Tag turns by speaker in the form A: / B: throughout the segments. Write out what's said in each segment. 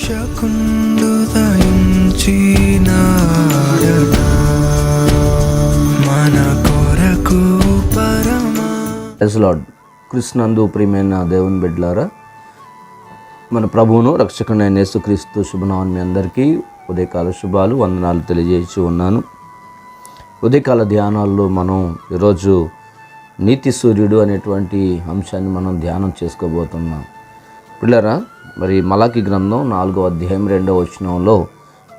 A: రక్షకుండు దయించినాడట మన కొరకు పరమా.
B: Praise lord. క్రీస్తునందు ప్రియమైన దేవుని బిడ్డలారా, మన ప్రభువును రక్షకుడైన యేసుక్రీస్తు శుభనామమున మీ అందరికీ ఉదయకాల శుభాలు వందనాలు తెలియజేసి ఉన్నాను. ఉదయకాల ధ్యానాల్లో మనం ఈరోజు నీతి సూర్యుడు అనేటువంటి అంశాన్ని మనం ధ్యానం చేసుకోబోతున్నాం. పిల్లరా, మరి మలాకి గ్రంథం 4వ అధ్యాయం 2వ వచనంలో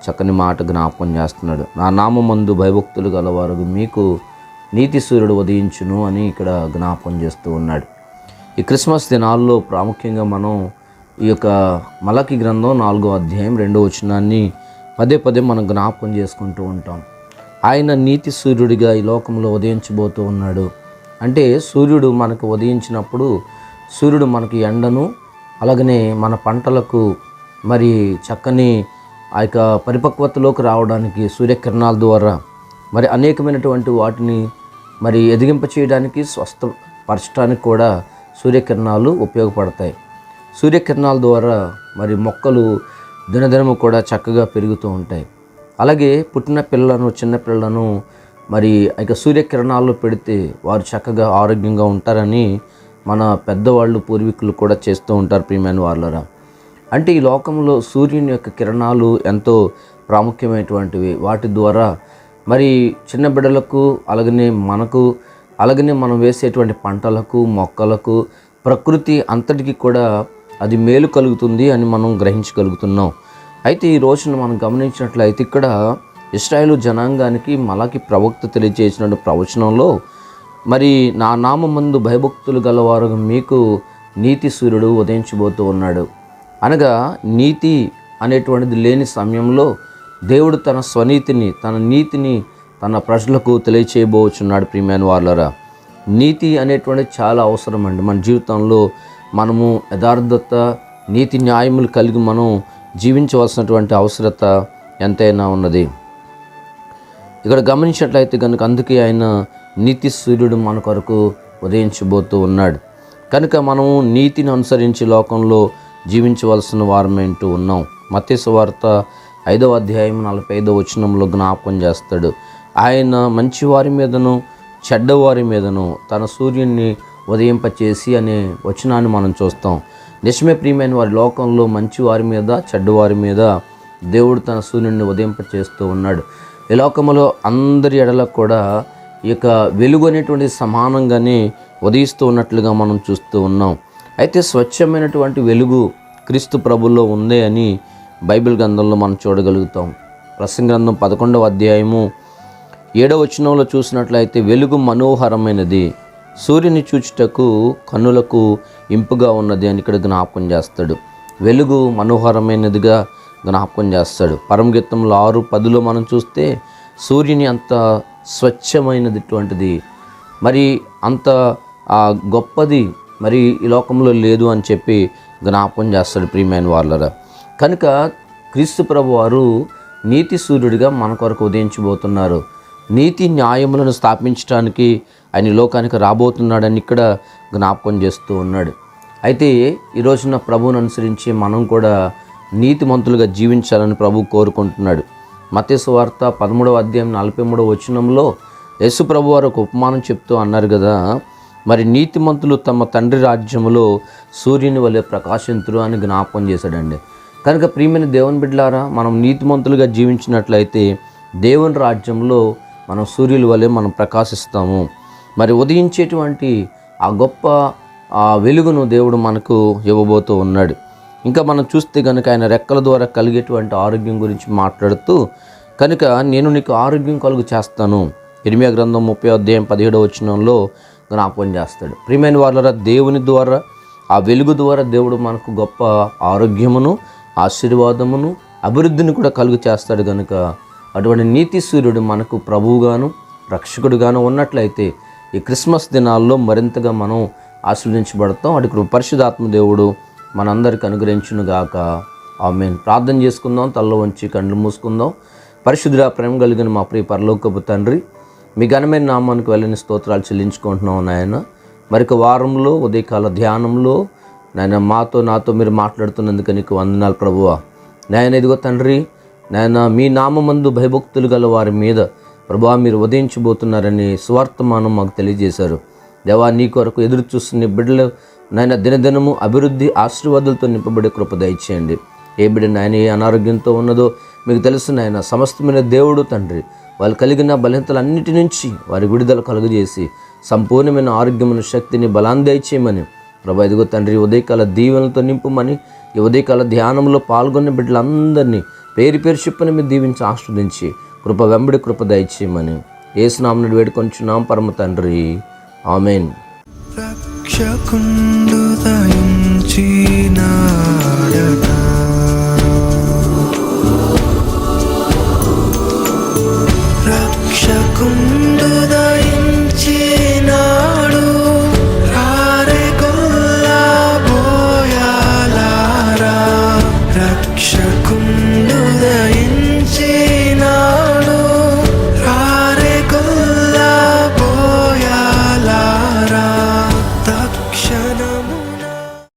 B: చక్కని మాట జ్ఞాపకం చేస్తున్నాడు. నా నామమందు భయభక్తులు గలవారు మీకు నీతి సూర్యుడు ఉదయించును అని ఇక్కడ జ్ఞాపకం చేస్తూ ఉన్నాడు. ఈ క్రిస్మస్ దినాల్లో ప్రాముఖ్యంగా మనం ఈ యొక్క మలాకి గ్రంథం 4వ అధ్యాయం 2వ వచనాన్ని పదే పదే మనం జ్ఞాపకం చేసుకుంటూ ఉంటాం. ఆయన నీతి సూర్యుడిగా ఈ లోకంలో ఉదయించబోతూ ఉన్నాడు. అంటే సూర్యుడు మనకు ఉదయించినప్పుడు సూర్యుడు మనకి ఎండను, అలాగనే మన పంటలకు మరి చక్కని ఆ యొక్క పరిపక్వతలోకి రావడానికి సూర్యకిరణాల ద్వారా మరి అనేకమైనటువంటి వాటిని మరి ఎదిగింప చేయడానికి, స్వస్థపరచడానికి కూడా సూర్యకిరణాలు ఉపయోగపడతాయి. సూర్యకిరణాల ద్వారా మరి మొక్కలు దినదినము కూడా చక్కగా పెరుగుతూ ఉంటాయి. అలాగే పుట్టిన పిల్లలను, చిన్న పిల్లలను మరి ఇక సూర్యకిరణాల్లో పెడితే వారు చక్కగా ఆరోగ్యంగా ఉంటారని మన పెద్దవాళ్ళు, పూర్వీకులు కూడా చేస్తూ ఉంటారు. ప్రియమైన వాళ్ళరా, అంటే ఈ లోకంలో సూర్యుని యొక్క కిరణాలు ఎంతో ప్రాముఖ్యమైనటువంటివి. వాటి ద్వారా మరి చిన్న బిడ్డలకు, అలాగనే మనకు, అలాగనే మనం వేసేటువంటి పంటలకు, మొక్కలకు, ప్రకృతి అంతటికి కూడా అది మేలు కలుగుతుంది అని మనం గ్రహించగలుగుతున్నాం. అయితే ఈ రోజున మనం గమనించినట్లయితే ఇక్కడ ఇశ్రాయేలు జనాంగానికి మలాకి ప్రవక్త తెలియజేసిన ప్రవచనంలో మరి నా నామమందు భయభక్తులు గలవారు మీకు నీతి సూర్యుడు ఉదయించబోతూ ఉన్నాడు. అనగా నీతి అనేటువంటిది లేని సమయంలో దేవుడు తన స్వనీతిని, తన నీతిని తన ప్రజలకు తెలియచేయబోచున్నాడు. ప్రియమైన వాళ్ళరా, నీతి అనేటువంటిది చాలా అవసరం అండి. మన జీవితంలో మనము యథార్థత, నీతి న్యాయములు కలిగి మనం జీవించవలసినటువంటి అవసరత ఎంతైనా ఉన్నది. ఇక్కడ గమనించినట్లయితే కనుక అందుకే ఆయన నీతి సూర్యుడు మన కొరకు ఉదయించబోతూ ఉన్నాడు. కనుక మనము నీతిని అనుసరించి లోకంలో జీవించవలసిన వారమేంటూ ఉన్నాం. మత్తయి సువార్త 5వ అధ్యాయం 45వ వచనంలో జ్ఞాపకం చేస్తాడు. ఆయన మంచివారి మీదను చెడ్డవారి మీదను తన సూర్యుడిని ఉదయింపచేసి అనే వచనాన్ని మనం చూస్తాం. నిజమే ప్రియమైన వారి, లోకంలో మంచివారి మీద, చెడ్డవారి మీద దేవుడు తన సూర్యుడిని ఉదయింపచేస్తూ ఉన్నాడు. ఈ లోకంలో అందరి ఎడలకు కూడా ఈ యొక్క వెలుగు అనేటువంటి సమానంగానే ఉదయిస్తూ ఉన్నట్లుగా మనం చూస్తూ ఉన్నాం. అయితే స్వచ్ఛమైనటువంటి వెలుగు క్రీస్తు ప్రభుల్లో ఉంది అని బైబిల్ గ్రంథంలో మనం చూడగలుగుతాం. ప్రసంగి గ్రంథం 11వ అధ్యాయము 7వ వచనంలో చూసినట్లయితే వెలుగు మనోహరమైనది, సూర్యుని చూచుటకు కన్నులకు ఇంపుగా ఉన్నది అని ఇక్కడ జ్ఞాపకం చేస్తాడు. వెలుగు మనోహరమైనదిగా జ్ఞాపకం చేస్తాడు. పరమగీతంలో 6:10లో మనం చూస్తే సూర్యుని అంత స్వచ్ఛమైనటువంటిది, మరి అంత గొప్పది మరి ఈ లోకంలో లేదు అని చెప్పి జ్ఞాపకం చేస్తాడు. ప్రియమైన వాళ్ళరా, కనుక క్రీస్తు ప్రభు వారు నీతి సూర్యుడిగా మన కొరకు ఉదయించబోతున్నారు. నీతి న్యాయములను స్థాపించడానికి ఆయన లోకానికి రాబోతున్నాడని ఇక్కడ జ్ఞాపకం చేస్తూ ఉన్నాడు. అయితే ఈ రోజున ప్రభువును అనుసరించి మనం కూడా నీతిమంతులుగా జీవించాలని ప్రభు కోరుకుంటున్నాడు. మత్తయి సువార్త 13వ అధ్యాయం 43వ వచనంలో యేసు ప్రభు వారు ఒక ఉపమానం చెప్తూ అన్నారు కదా, మరి నీతిమంతులు తమ తండ్రి రాజ్యములో సూర్యుని వలె ప్రకాశింతురు అని జ్ఞాపకం చేశాడండి. కనుక ప్రియమైన దేవుని బిడ్డలారా, మనం నీతిమంతులుగా జీవించినట్లయితే దేవుని రాజ్యంలో మనం సూర్యుల వలె మనం ప్రకాశిస్తాము. మరి ఉదయించేటువంటి ఆ గొప్ప వెలుగును దేవుడు మనకు ఇవ్వబోతూ ఉన్నాడు. ఇంకా మనం చూస్తే కనుక ఆయన రెక్కల ద్వారా కలిగేటువంటి ఆరోగ్యం గురించి మాట్లాడుతూ, కనుక నేను నీకు ఆరోగ్యం కలుగు చేస్తాను ఇర్మియా గ్రంథం 30వ అధ్యాయం 17వ వచనంలో జ్ఞాపకం చేస్తాడు. ప్రియమైన వాళ్ళరా, దేవుని ద్వారా, ఆ వెలుగు ద్వారా దేవుడు మనకు గొప్ప ఆరోగ్యమును, ఆశీర్వాదమును, అభివృద్ధిని కూడా కలుగు చేస్తాడు. కనుక అటువంటి నీతి సూర్యుడు మనకు ప్రభువుగాను, రక్షకుడుగాను ఉన్నట్లయితే ఈ క్రిస్మస్ దినాల్లో మరింతగా మనం ఆశీర్వదించబడతాం. అటు పరిశుద్ధాత్మ దేవుడు మనందరికి అనుగ్రహించునుగాక. ఆమేన్. ప్రార్థన చేసుకుందాం. తలలో వంచి కళ్ళు మూసుకుందాం. పరిశుద్ధుడా, ప్రేమ కలిగిన మా ప్రియ పరలోకపు తండ్రి, మీ ఘనమైన నామానికి వెళ్ళని స్తోత్రాలు చెల్లించుకుంటున్నాం నాయన. మరొక వారంలో ఉదయకాల ధ్యానంలో నాయన నాతో మీరు మాట్లాడుతున్నందుకు నీకు వందనాలు ప్రభువా. నాయన ఇదిగో తండ్రి, నాయన మీ నామందు భయభక్తులు గల వారి మీద ప్రభా మీరు ఉదయించబోతున్నారని స్వార్థమానం మాకు తెలియజేశారు. దేవా, నీ కొరకు ఎదురు చూస్తున్న బిడ్డలు నాయన దినదినము అభివృద్ధి ఆశీర్వాదాలతో నింపబడే కృప దయచేయండి. ఏ బిడ్డ నాయన ఏ అనారోగ్యంతో ఉన్నదో మీకు తెలుసు నాయన. సమస్తమైన దేవుడు తండ్రి, వాళ్ళు కలిగిన బలహీనతలన్నిటి నుంచి వారి విడుదల కలుగజేసి సంపూర్ణమైన ఆరోగ్యమైన శక్తిని బలాన్ని దయచేయమని ప్రభా ఇదిగో తండ్రి ఉదయకాల దీవెనలతో నింపమని, ఈ ఉదయకాల ధ్యానంలో పాల్గొన్న బిడ్డలందరినీ పేరు పేరు చెప్పని మీరు దీవించి ఆస్వాదించి కృప వెంబడి కృప దయచేయమని యేసు నామమున వేడుకొంచున్నాం పరమ తండ్రి, ఆమేన్.
A: రక్షకుండు దయించినాడట, రక్షకుండు దయించినాడు, రారె గొల్ల బోయాలారా రక్ష